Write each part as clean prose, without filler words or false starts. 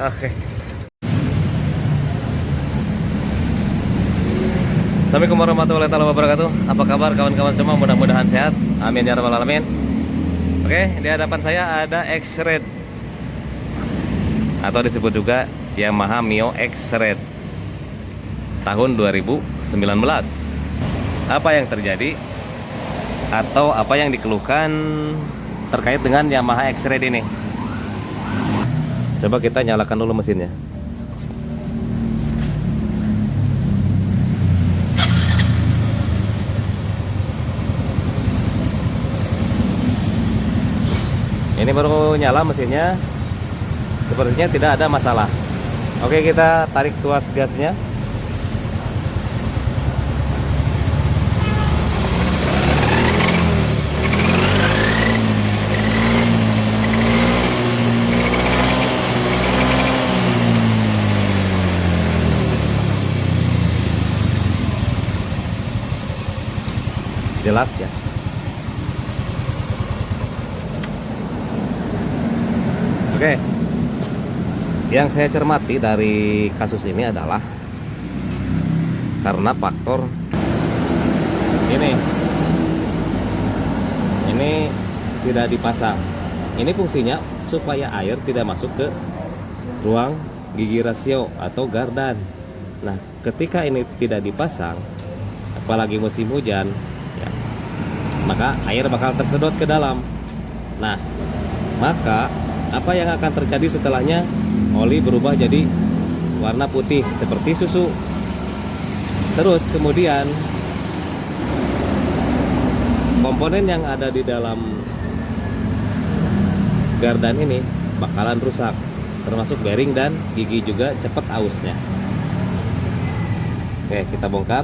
Oke. Assalamualaikum warahmatullahi wabarakatuh. Apa kabar kawan-kawan semua? Mudah-mudahan sehat. Amin ya rabbal alamin. Oke, di hadapan saya ada X-Red atau disebut juga Yamaha Mio X-Red tahun 2019. Apa yang terjadi atau apa yang dikeluhkan terkait dengan Yamaha X-Red ini? Coba kita nyalakan dulu mesinnya. Ini baru nyala mesinnya. Sepertinya tidak ada masalah. Oke, kita tarik tuas gasnya. Jelas ya. Oke. Yang saya cermati dari kasus ini adalah karena faktor ini tidak dipasang. Ini fungsinya supaya air tidak masuk ke ruang gigi rasio atau gardan. Nah, ketika ini tidak dipasang, apalagi musim hujan, ya, maka air bakal tersedot ke dalam. Nah, maka apa yang akan terjadi setelahnya? Oli berubah jadi warna putih seperti susu. Terus kemudian komponen yang ada di dalam gardan ini bakalan rusak, termasuk bearing dan gigi juga cepat ausnya. Oke, kita bongkar.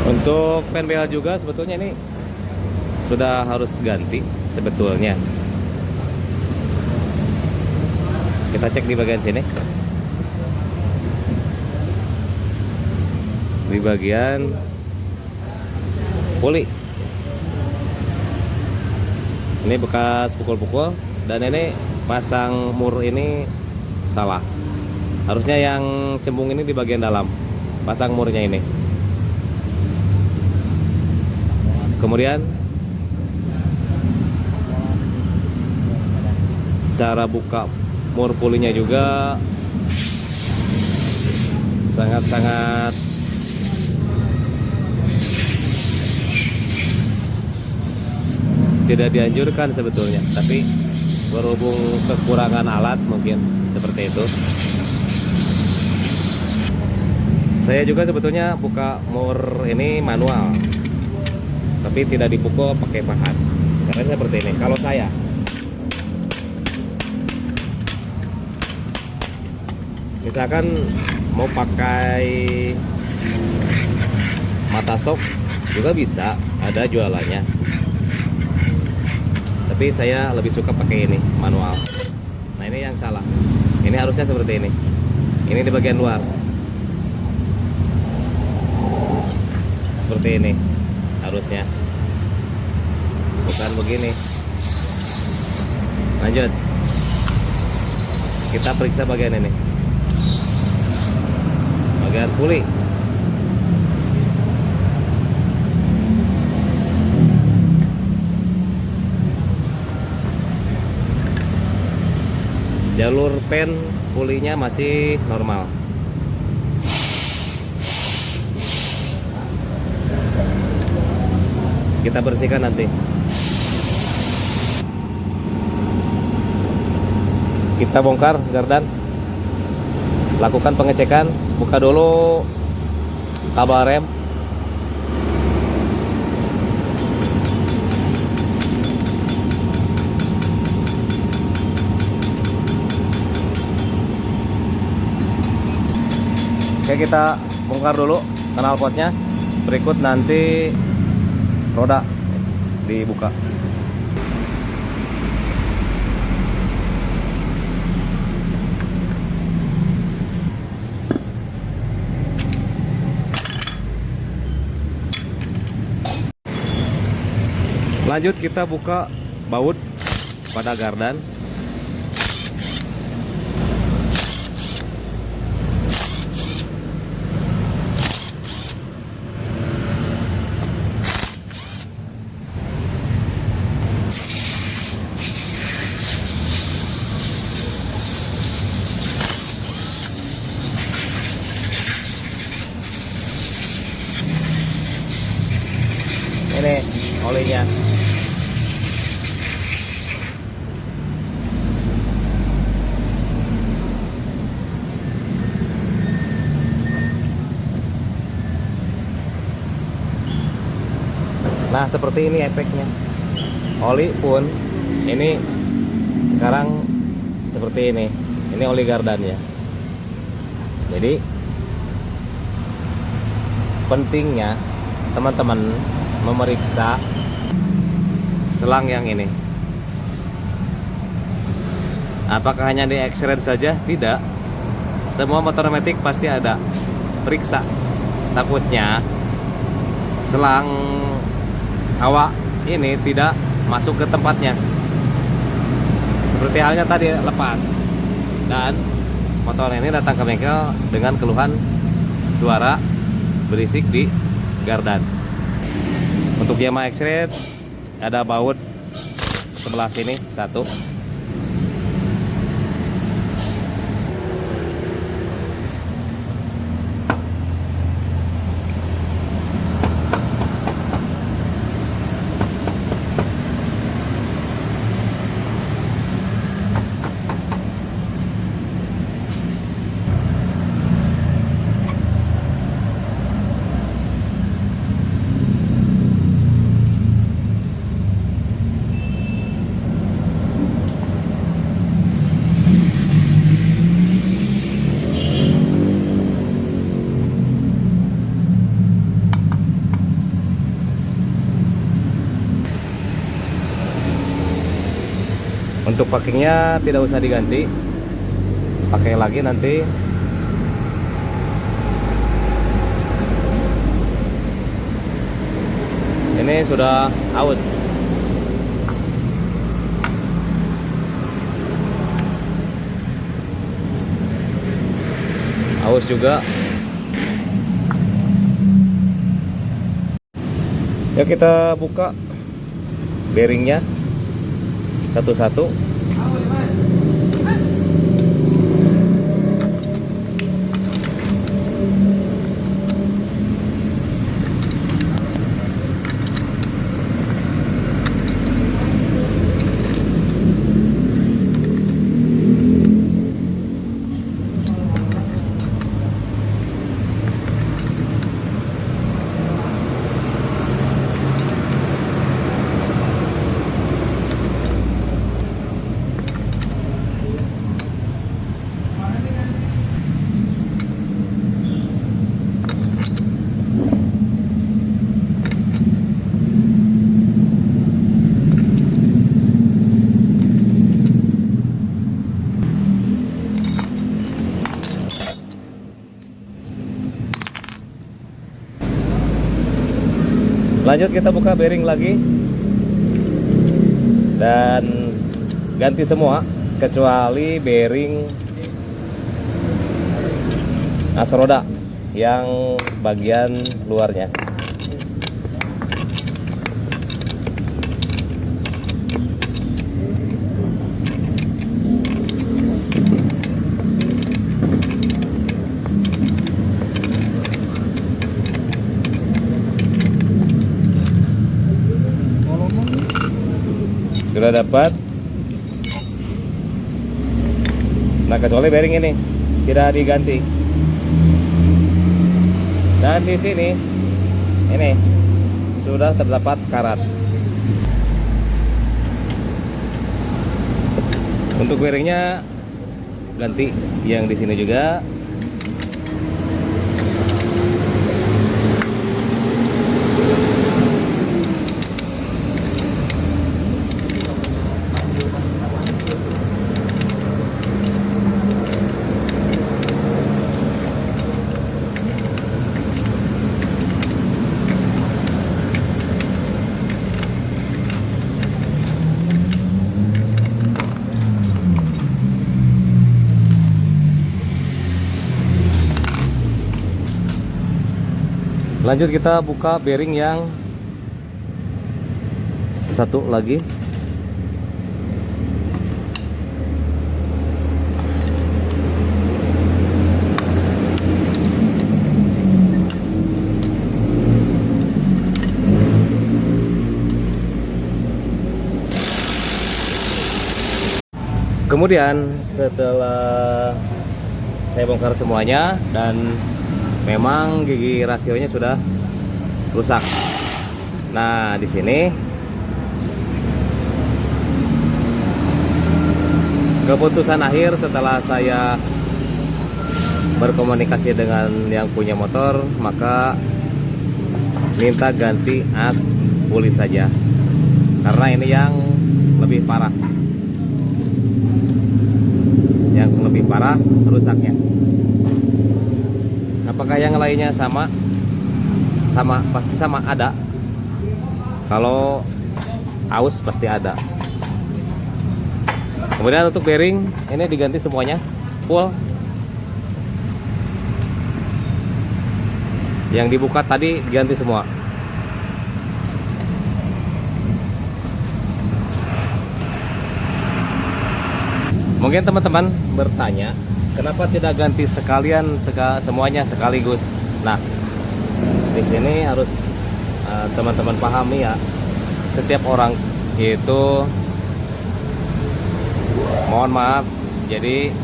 Untuk pen BL juga sebetulnya ini sudah harus ganti sebetulnya. Kita cek di bagian sini. Di bagian puli. Ini bekas pukul-pukul dan ini pasang mur ini salah. Harusnya yang cembung ini di bagian dalam. Pasang murnya ini. Kemudian cara buka mur pulinya juga sangat-sangat tidak dianjurkan sebetulnya, tapi berhubung kekurangan alat mungkin seperti itu. Saya juga sebetulnya buka mur ini manual, tapi tidak dipukul pakai pahat. Karena seperti ini. Kalau saya misalkan mau pakai mata sok juga bisa, ada jualannya. Tapi saya lebih suka pakai ini manual. Nah, ini yang salah. Ini harusnya seperti ini. Ini di bagian luar. Seperti ini harusnya, bukan begini. Lanjut, kita periksa bagian ini, bagian puli. jalur pen pulinya masih normal. Kita bersihkan nanti. Kita bongkar gardan, lakukan pengecekan, buka dulu kabel rem. Oke, kita bongkar dulu knalpotnya. Berikut nanti roda dibuka. Lanjut kita buka baut pada gardan. Ini olinya. Nah, seperti ini efeknya. Oli pun ini sekarang seperti ini. Ini oli gardannya. Jadi pentingnya teman-teman memeriksa selang yang ini. Apakah hanya di X-ray saja? Tidak. Semua motor matic pasti ada. Periksa. Takutnya selang awak ini tidak masuk ke tempatnya. Seperti halnya tadi lepas. Dan motor ini datang ke bengkel dengan keluhan suara berisik di gardan. Untuk Yamaha X-ray ada baut sebelah sini satu. Untuk packingnya tidak usah diganti, pakai lagi nanti. Ini sudah aus. Aus juga. Ya, kita buka bearingnya satu-satu. Lanjut kita buka bearing lagi dan ganti semua kecuali bearing as roda yang bagian luarnya. Sudah dapat. Nah, kecuali bearing ini tidak diganti. Dan di sini ini sudah terdapat karat. Untuk bearingnya ganti yang di sini juga. Lanjut kita buka bearing yang satu lagi. Kemudian setelah saya bongkar semuanya dan memang gigi rasionya sudah rusak. Nah, di sini keputusan akhir setelah saya berkomunikasi dengan yang punya motor, maka minta ganti as puli saja. Karena ini yang lebih parah. Yang lebih parah rusaknya. Apakah yang lainnya sama? Sama, pasti sama, ada. Kalau aus pasti ada. Kemudian untuk bearing ini diganti semuanya full. Yang dibuka tadi diganti semua. Mungkin teman-teman bertanya, kenapa tidak ganti sekalian semuanya sekaligus? Nah, di sini harus teman-teman pahami ya, setiap orang itu, mohon maaf, jadi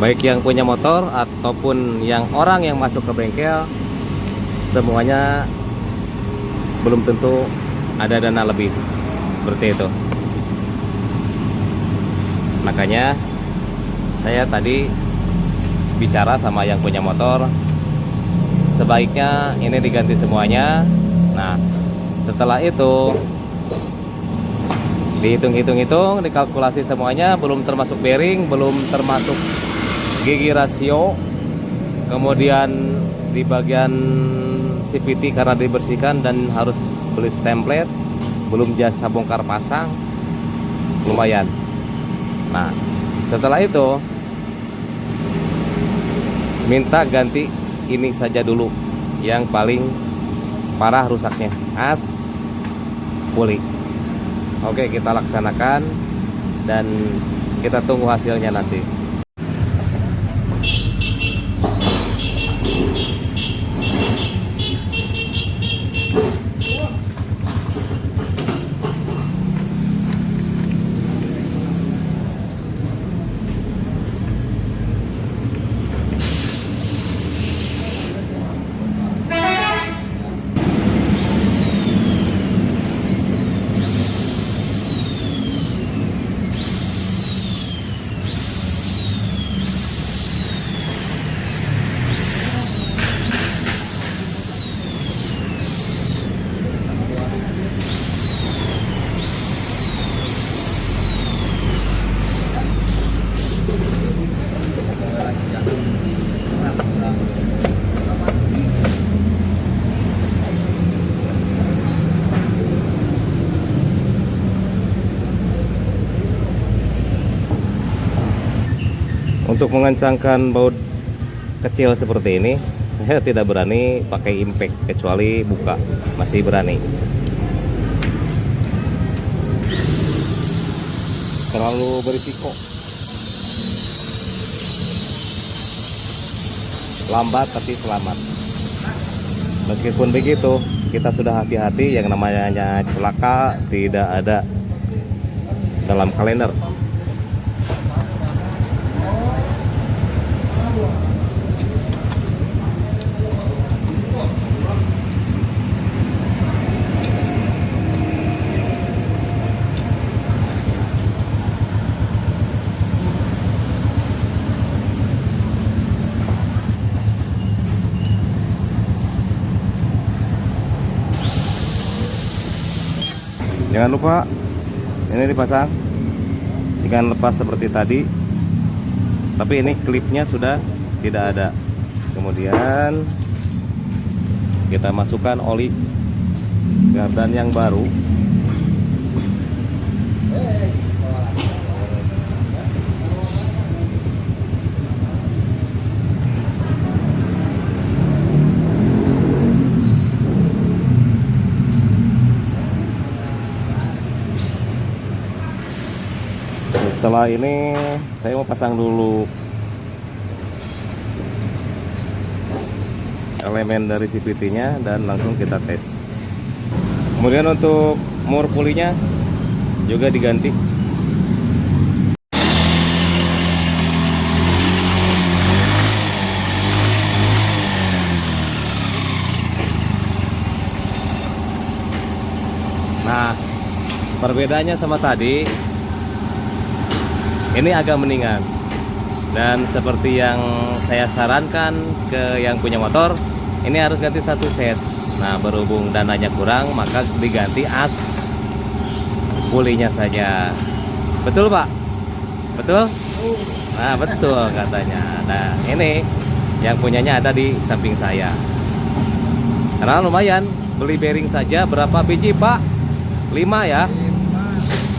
baik yang punya motor ataupun yang orang yang masuk ke bengkel, semuanya belum tentu ada dana lebih seperti itu. Makanya saya tadi bicara sama yang punya motor, sebaiknya ini diganti semuanya. Nah, setelah itu dihitung-hitung, dikalkulasi semuanya, belum termasuk bearing, belum termasuk gigi rasio, kemudian di bagian CVT karena dibersihkan dan harus beli template, belum jasa bongkar pasang, lumayan. Nah, setelah itu minta ganti ini saja dulu, yang paling parah rusaknya, as puli. Oke, kita laksanakan dan kita tunggu hasilnya nanti. Untuk mengencangkan baut kecil seperti ini, saya tidak berani pakai impact, kecuali buka masih berani. Terlalu berisiko. Lambat tapi selamat. Meskipun begitu, kita sudah hati-hati, yang namanya celaka tidak ada dalam kalender. Jangan lupa ini dipasang ikan lepas seperti tadi, tapi ini klipnya sudah tidak ada. Kemudian kita masukkan oli gardan yang baru. Setelah ini saya mau pasang dulu elemen dari CVT-nya dan langsung kita tes. Kemudian untuk mur pulinya juga diganti. Nah, perbedaannya sama tadi, ini agak mendingan. Dan seperti yang saya sarankan ke yang punya motor, ini harus ganti satu set. Nah, berhubung dananya kurang, maka diganti as pulinya saja. Betul Pak? Betul? Nah, betul katanya. Nah, ini yang punyanya ada di samping saya. Karena lumayan, beli bearing saja berapa biji Pak? 5 ya?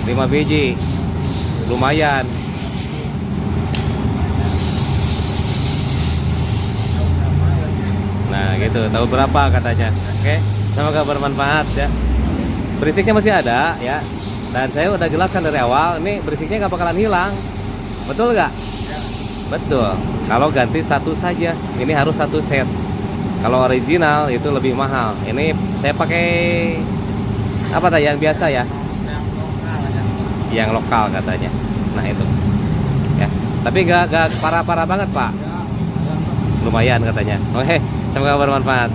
5 biji. Lumayan. Nah gitu, tahu berapa katanya. Oke, semoga bermanfaat ya. Berisiknya masih ada ya. Dan saya udah jelaskan dari awal, ini berisiknya nggak bakalan hilang. Betul nggak? Ya. Betul. Kalau ganti satu saja, ini harus satu set. Kalau original itu lebih mahal. Ini saya pakai apa tadi yang biasa ya? Yang lokal katanya. Nah itu ya. Tapi nggak parah-parah banget Pak. Lumayan katanya. Oke, semoga bermanfaat.